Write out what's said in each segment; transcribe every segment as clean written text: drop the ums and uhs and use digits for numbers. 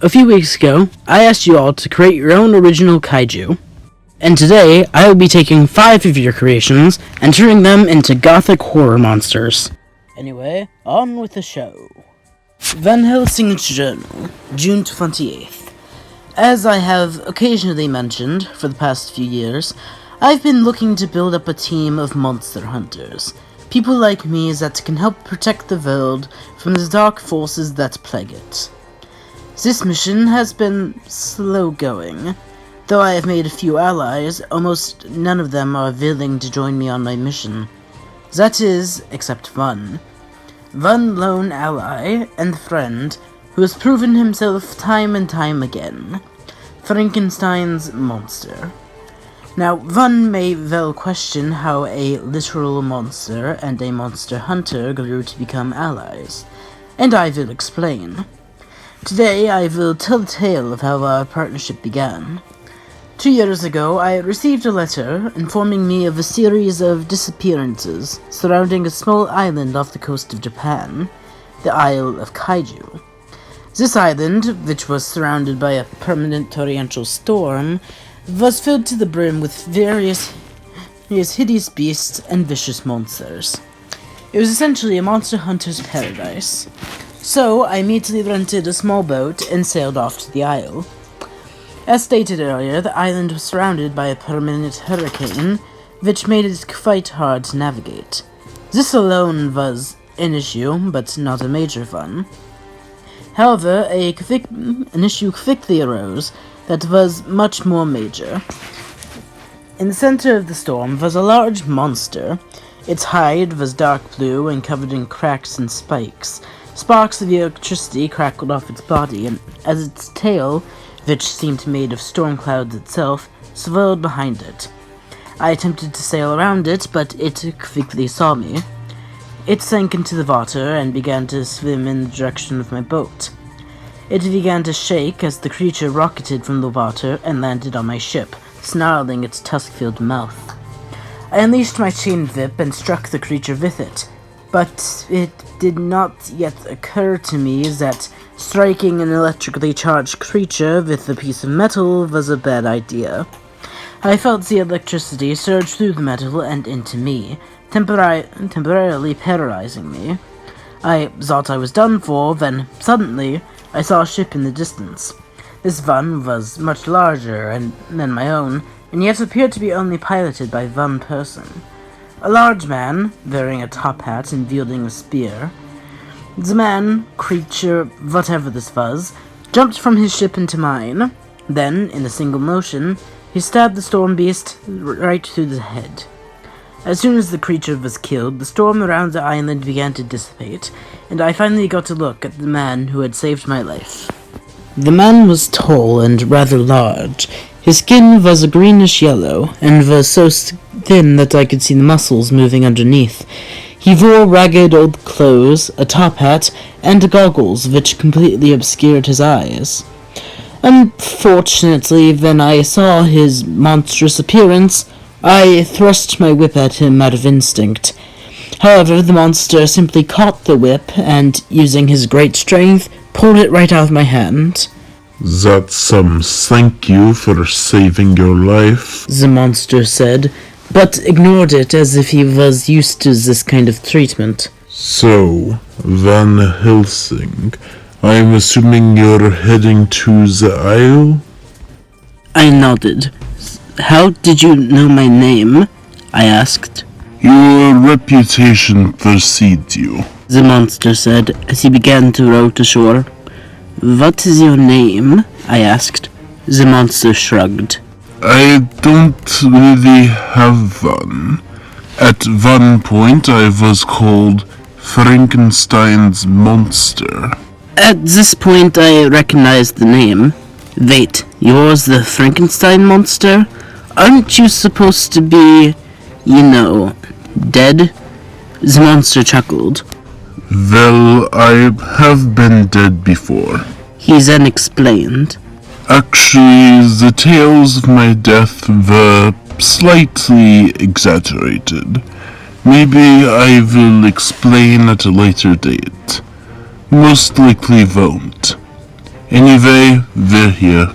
A few weeks ago, I asked you all to create your own original kaiju. And today, I will be taking 5 of your creations and turning them into gothic horror monsters. Anyway, on with the show. Van Helsing's Journal, June 28th. As I have occasionally mentioned for the past few years, I've been looking to build up a team of monster hunters. People like me that can help protect the world from the dark forces that plague it. This mission has been slow going. Though I have made a few allies, almost none of them are willing to join me on my mission. That is, except one. One lone ally and friend who has proven himself time and time again. Frankenstein's monster. Now, one may well question how a literal monster and a monster hunter grew to become allies, and I will explain. Today, I will tell the tale of how our partnership began. 2 years ago, I received a letter informing me of a series of disappearances surrounding a small island off the coast of Japan, the Isle of Kaiju. This island, which was surrounded by a permanent torrential storm, was filled to the brim with various hideous beasts and vicious monsters. It was essentially a monster hunter's paradise. So, I immediately rented a small boat and sailed off to the isle. As stated earlier, the island was surrounded by a permanent hurricane, which made it quite hard to navigate. This alone was an issue, but not a major one. However, an issue quickly arose that was much more major. In the center of the storm was a large monster. Its hide was dark blue and covered in cracks and spikes. Sparks of electricity crackled off its body, and as its tail, which seemed made of storm clouds itself, swirled behind it. I attempted to sail around it, but it quickly saw me. It sank into the water and began to swim in the direction of my boat. It began to shake as the creature rocketed from the water and landed on my ship, snarling its tusk-filled mouth. I unleashed my chain whip and struck the creature with it, but it did not yet occur to me that striking an electrically charged creature with a piece of metal was a bad idea. I felt the electricity surge through the metal and into me, temporarily paralyzing me. I thought I was done for, then suddenly I saw a ship in the distance. This one was much larger than my own, and yet appeared to be only piloted by one person. A large man, wearing a top hat and wielding a spear. The man, creature, whatever this was, jumped from his ship into mine. Then, in a single motion, he stabbed the storm beast right through the head. As soon as the creature was killed, the storm around the island began to dissipate, and I finally got to look at the man who had saved my life. The man was tall and rather large. His skin was a greenish yellow, and was so thin that I could see the muscles moving underneath. He wore ragged old clothes, a top hat, and goggles which completely obscured his eyes. Unfortunately, when I saw his monstrous appearance, I thrust my whip at him out of instinct. However, the monster simply caught the whip and, using his great strength, pulled it right out of my hand. That's some thank you for saving your life, the monster said, but ignored it as if he was used to this kind of treatment. So, Van Helsing, I'm assuming you're heading to the isle? I nodded. How did you know my name? I asked. Your reputation precedes you, the monster said as he began to row to shore. What is your name? I asked. The monster shrugged. I don't really have one. At one point I was called Frankenstein's monster. At this point I recognized the name. Wait, yours the Frankenstein monster? Aren't you supposed to be, dead? The monster chuckled. Well, I have been dead before, he then explained. Actually, the tales of my death were slightly exaggerated. Maybe I will explain at a later date. Most likely won't. Anyway, we're here.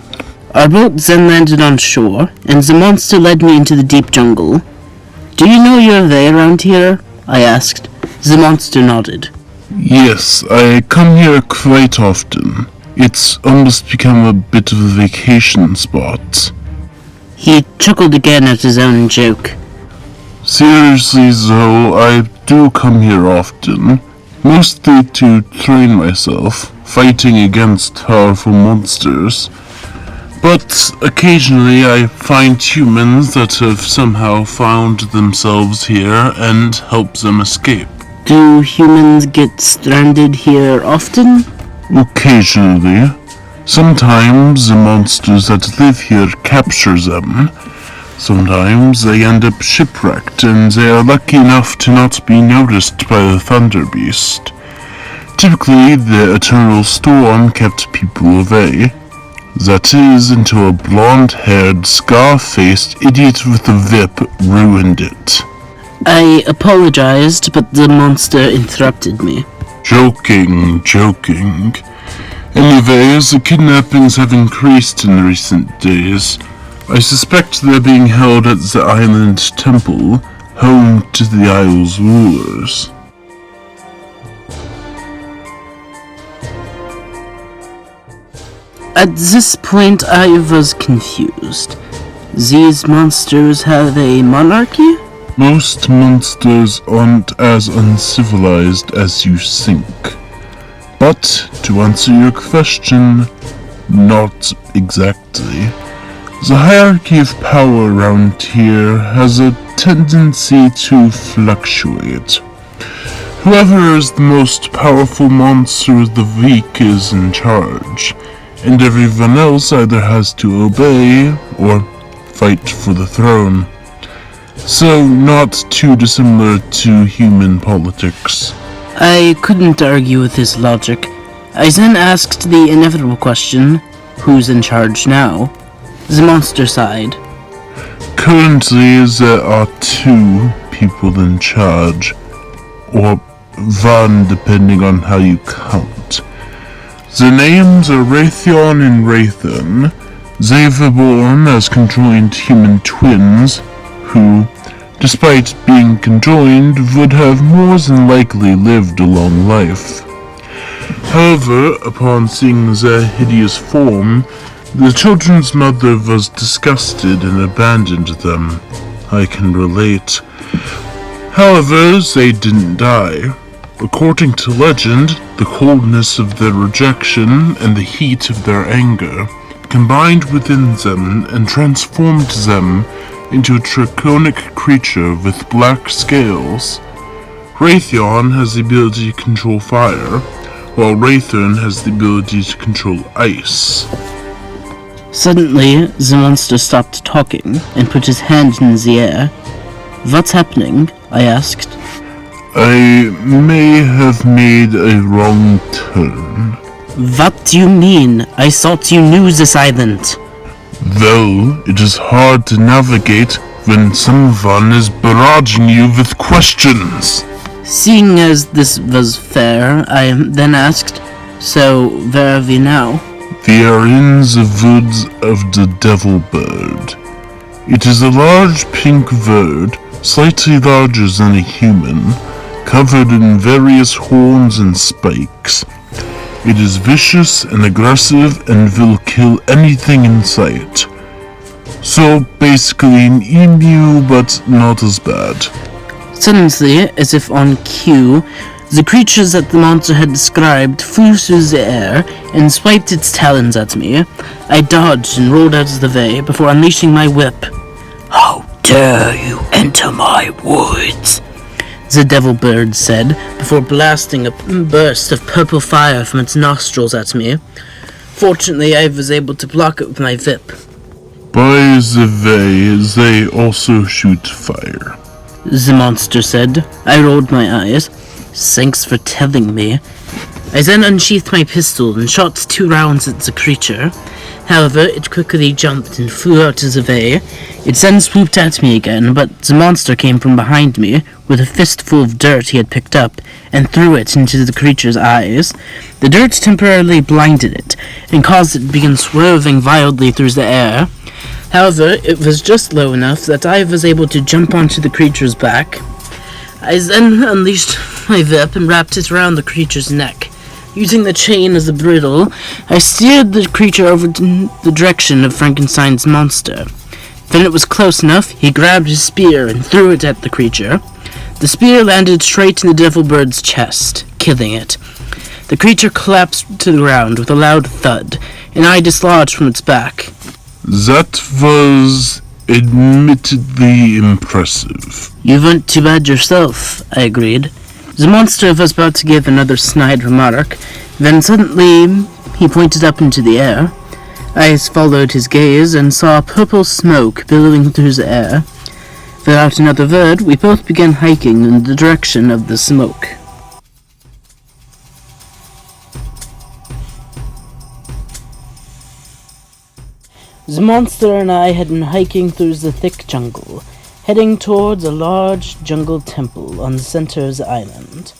Our boat then landed on shore, and the monster led me into the deep jungle. Do you know your way around here? I asked. The monster nodded. Yes, I come here quite often. It's almost become a bit of a vacation spot. He chuckled again at his own joke. Seriously though, I do come here often, mostly to train myself, fighting against powerful monsters. But occasionally I find humans that have somehow found themselves here and help them escape. Do humans get stranded here often? Occasionally. Sometimes the monsters that live here capture them. Sometimes they end up shipwrecked and they are lucky enough to not be noticed by the Thunder Beast. Typically, the eternal storm kept people away. That is, until a blonde-haired, scar-faced idiot with a whip ruined it. I apologized, but the monster interrupted me. Joking. Anyways, the kidnappings have increased in recent days. I suspect they're being held at the island temple, home to the isle's rulers. At this point, I was confused. These monsters have a monarchy? Most monsters aren't as uncivilized as you think. But, to answer your question, not exactly. The hierarchy of power around here has a tendency to fluctuate. Whoever is the most powerful monster of the week is in charge, and everyone else either has to obey or fight for the throne. So not too dissimilar to human politics. I couldn't argue with his logic. I then asked the inevitable question, who's in charge now? The monster sighed. Currently there are 2 people in charge, or 1 depending on how you count. Their names are Raytheon and Raython. They were born as conjoined human twins, who, despite being conjoined, would have more than likely lived a long life. However, upon seeing their hideous form, the children's mother was disgusted and abandoned them. I can relate. However, they didn't die. According to legend, the coldness of their rejection and the heat of their anger combined within them and transformed them into a draconic creature with black scales. Raytheon has the ability to control fire, while Raython has the ability to control ice. Suddenly, the monster stopped talking and put his hand in the air. What's happening? I asked. I may have made a wrong turn. What do you mean? I thought you knew this island. Though it is hard to navigate when someone is barraging you with questions. Seeing as this was fair, I then asked, so where are we now? We are in the woods of the Devil Bird. It is a large pink bird, slightly larger than a human, covered in various horns and spikes. It is vicious and aggressive and will kill anything in sight. So basically an emu, but not as bad. Suddenly, as if on cue, the creatures that the monster had described flew through the air and swiped its talons at me. I dodged and rolled out of the way before unleashing my whip. How dare you enter my woods? The devil bird said, before blasting a burst of purple fire from its nostrils at me. Fortunately, I was able to block it with my whip. By the way, they also shoot fire. The monster said. I rolled my eyes. Thanks for telling me. I then unsheathed my pistol and shot 2 rounds at the creature. However, it quickly jumped and flew out of the way. It then swooped at me again, but the monster came from behind me with a fistful of dirt he had picked up and threw it into the creature's eyes. The dirt temporarily blinded it and caused it to begin swerving wildly through the air. However, it was just low enough that I was able to jump onto the creature's back. I then unleashed my whip and wrapped it around the creature's neck. Using the chain as a bridle, I steered the creature over to the direction of Frankenstein's monster. When it was close enough, he grabbed his spear and threw it at the creature. The spear landed straight in the devil bird's chest, killing it. The creature collapsed to the ground with a loud thud, and I dislodged from its back. That was admittedly impressive. You weren't too bad yourself, I agreed. The monster was about to give another snide remark, then suddenly he pointed up into the air. I followed his gaze and saw purple smoke billowing through the air. Without another word, we both began hiking in the direction of the smoke. The monster and I had been hiking through the thick jungle, heading towards a large jungle temple on the center of the island.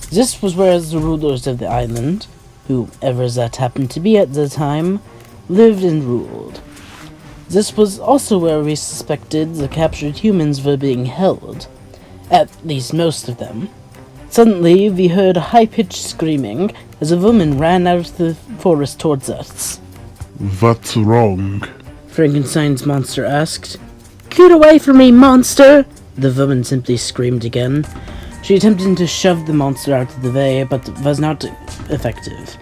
This was where the rulers of the island, whoever that happened to be at the time, lived and ruled. This was also where we suspected the captured humans were being held, at least most of them. Suddenly, we heard a high-pitched screaming as a woman ran out of the forest towards us. What's wrong? Frankenstein's monster asked. Get away from me, monster! The woman simply screamed again. She attempted to shove the monster out of the way, but was not effective.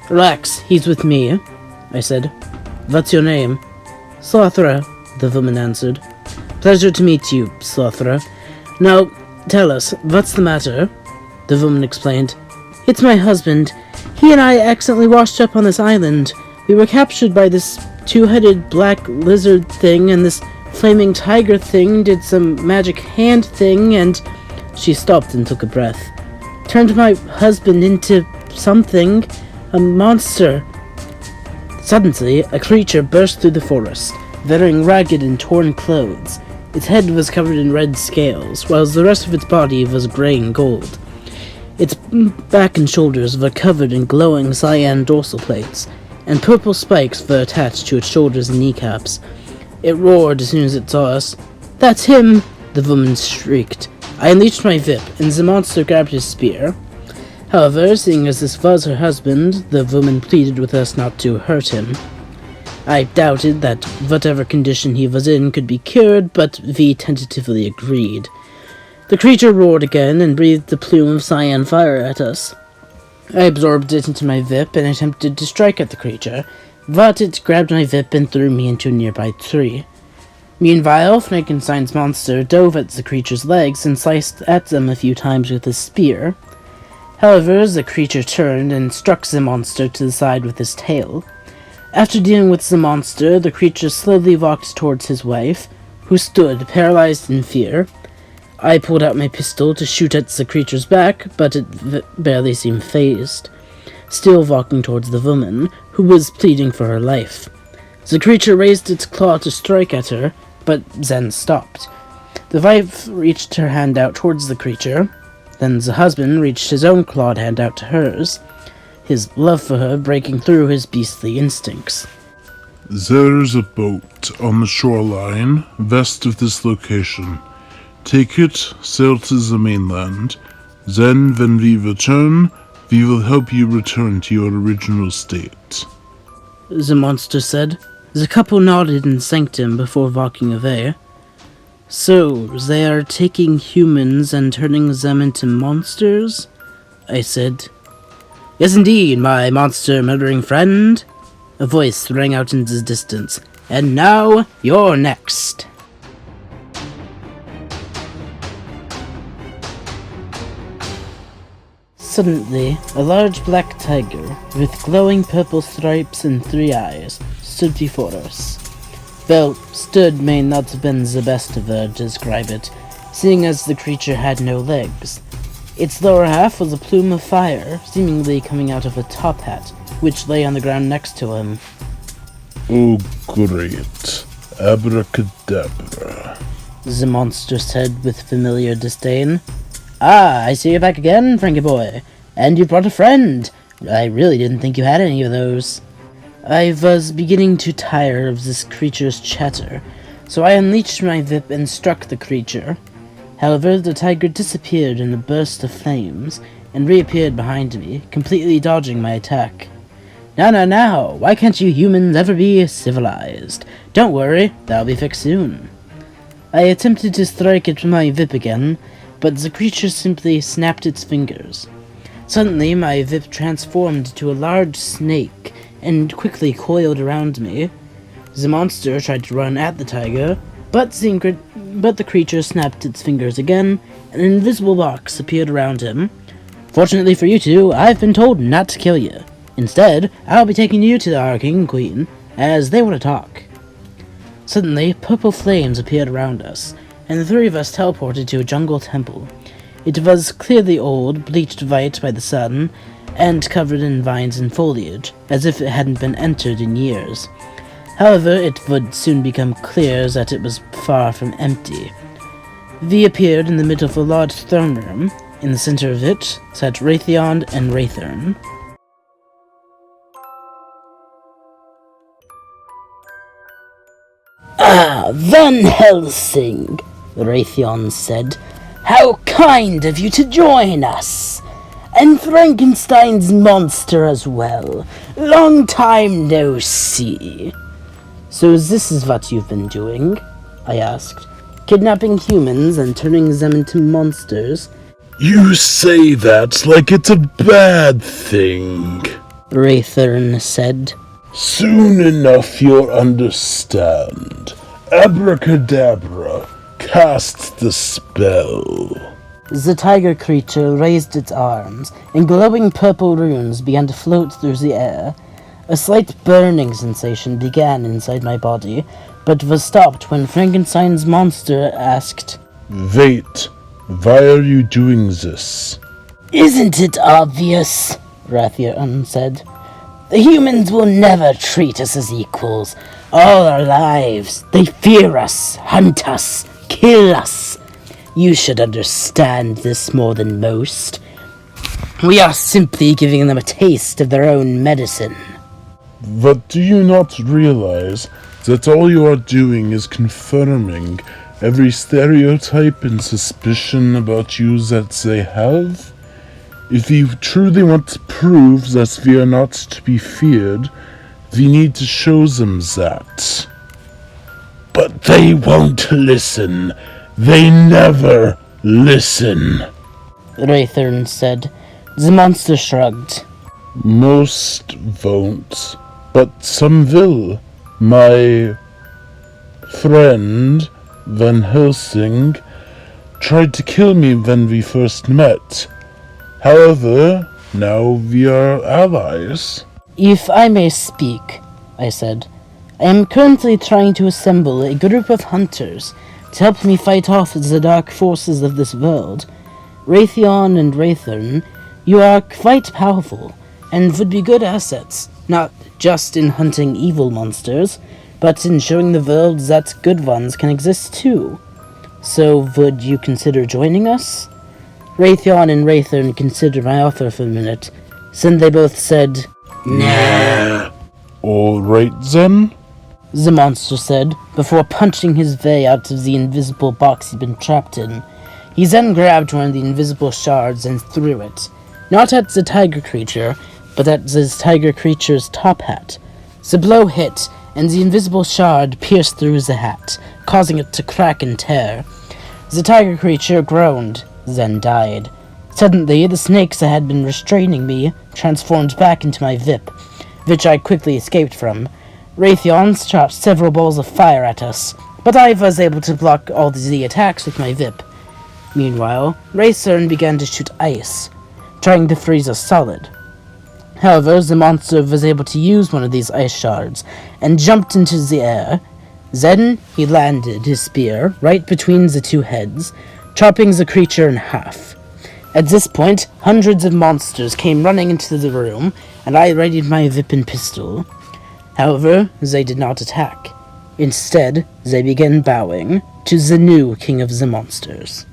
Relax, he's with me, I said. What's your name? Sorcerer, the woman answered. Pleasure to meet you, Sorcerer. Now, tell us, what's the matter? The woman explained. It's my husband. He and I accidentally washed up on this island. We were captured by this 2-headed black lizard thing, and this flaming tiger thing did some magic hand thing, and she stopped and took a breath. Turned my husband into something, a monster. Suddenly, a creature burst through the forest, wearing ragged and torn clothes. Its head was covered in red scales, while the rest of its body was gray and gold. Its back and shoulders were covered in glowing cyan dorsal plates, and purple spikes were attached to its shoulders and kneecaps. It roared as soon as it saw us. That's him! The woman shrieked. I unleashed my whip, and the monster grabbed his spear. However, seeing as this was her husband, the woman pleaded with us not to hurt him. I doubted that whatever condition he was in could be cured, but we tentatively agreed. The creature roared again and breathed a plume of cyan fire at us. I absorbed it into my whip and attempted to strike at the creature, but it grabbed my whip and threw me into a nearby tree. Meanwhile, Frankenstein's monster dove at the creature's legs and sliced at them a few times with his spear. However, the creature turned and struck the monster to the side with his tail. After dealing with the monster, the creature slowly walked towards his wife, who stood paralyzed in fear. I pulled out my pistol to shoot at the creature's back, but it barely seemed fazed, still walking towards the woman, who was pleading for her life. The creature raised its claw to strike at her, but then stopped. The wife reached her hand out towards the creature. Then the husband reached his own clawed hand out to hers, his love for her breaking through his beastly instincts. There's a boat on the shoreline west of this location. Take it, sail to the mainland. Then, when we return, we will help you return to your original state. The monster said. The couple nodded and thanked him before walking away. So, they are taking humans and turning them into monsters? I said. Yes, indeed, my monster-murdering friend. A voice rang out in the distance. And now, you're next. Suddenly, a large black tiger, with glowing purple stripes and 3 eyes, stood before us. Well, stood may not have been the best word to describe it, seeing as the creature had no legs. Its lower half was a plume of fire, seemingly coming out of a top hat, which lay on the ground next to him. Oh, great. Abracadabra. The monster said with familiar disdain. Ah, I see you're back again, Frankie boy. And you brought a friend. I really didn't think you had any of those. I was beginning to tire of this creature's chatter, so I unleashed my whip and struck the creature. However, the tiger disappeared in a burst of flames and reappeared behind me, completely dodging my attack. Now, why can't you humans ever be civilized? Don't worry, that'll be fixed soon. I attempted to strike it with my whip again, but the creature simply snapped its fingers. Suddenly, my whip transformed into a large snake and quickly coiled around me. The monster tried to run at the tiger, but the creature snapped its fingers again, and an invisible box appeared around him. Fortunately for you two, I've been told not to kill you. Instead, I'll be taking you to our king and queen, as they want to talk. Suddenly, purple flames appeared around us, and the three of us teleported to a jungle temple. It was clearly old, bleached white by the sun, and covered in vines and foliage, as if it hadn't been entered in years. However, it would soon become clear that it was far from empty. We appeared in the middle of a large throne room. In the center of it sat Raytheon and Raythern. Ah, Van Helsing, Raytheon said. How kind of you to join us! And Frankenstein's monster as well. Long time no see. So this is what you've been doing? I asked. Kidnapping humans and turning them into monsters? You say that like it's a bad thing, Raythern said. Soon enough you'll understand. Abracadabra, cast the spell. The tiger creature raised its arms, and glowing purple runes began to float through the air. A slight burning sensation began inside my body, but was stopped when Frankenstein's monster asked, Wait, why are you doing this? Isn't it obvious? Raytheon said. The humans will never treat us as equals. All our lives, they fear us, hunt us, kill us. You should understand this more than most. We are simply giving them a taste of their own medicine. But do you not realize that all you are doing is confirming every stereotype and suspicion about you that they have? If you truly want to prove that we are not to be feared, we need to show them that. But they won't listen. They never listen, Raythern said. The monster shrugged. Most won't, but some will. My friend, Van Helsing, tried to kill me when we first met. However, now we are allies. If I may speak, I said, I am currently trying to assemble a group of hunters to help me fight off the dark forces of this world. Raytheon and Raythern, you are quite powerful, and would be good assets, not just in hunting evil monsters, but in showing the world that good ones can exist too. So would you consider joining us? Raytheon and Raythern considered my offer for a minute. Then they both said, Nah. All right then. The monster said, before punching his way out of the invisible box he'd been trapped in. He then grabbed one of the invisible shards and threw it, not at the tiger creature, but at the tiger creature's top hat. The blow hit, and the invisible shard pierced through the hat, causing it to crack and tear. The tiger creature groaned, then died. Suddenly, the snakes that had been restraining me transformed back into my whip, which I quickly escaped from. Raytheon shot several balls of fire at us, but I was able to block all the attacks with my whip. Meanwhile, Raythern began to shoot ice, trying to freeze us solid. However, the monster was able to use one of these ice shards, and jumped into the air. Then he landed his spear right between the two heads, chopping the creature in half. At this point, hundreds of monsters came running into the room, and I readied my whip and pistol. However, they did not attack. Instead, they began bowing to the new king of the monsters.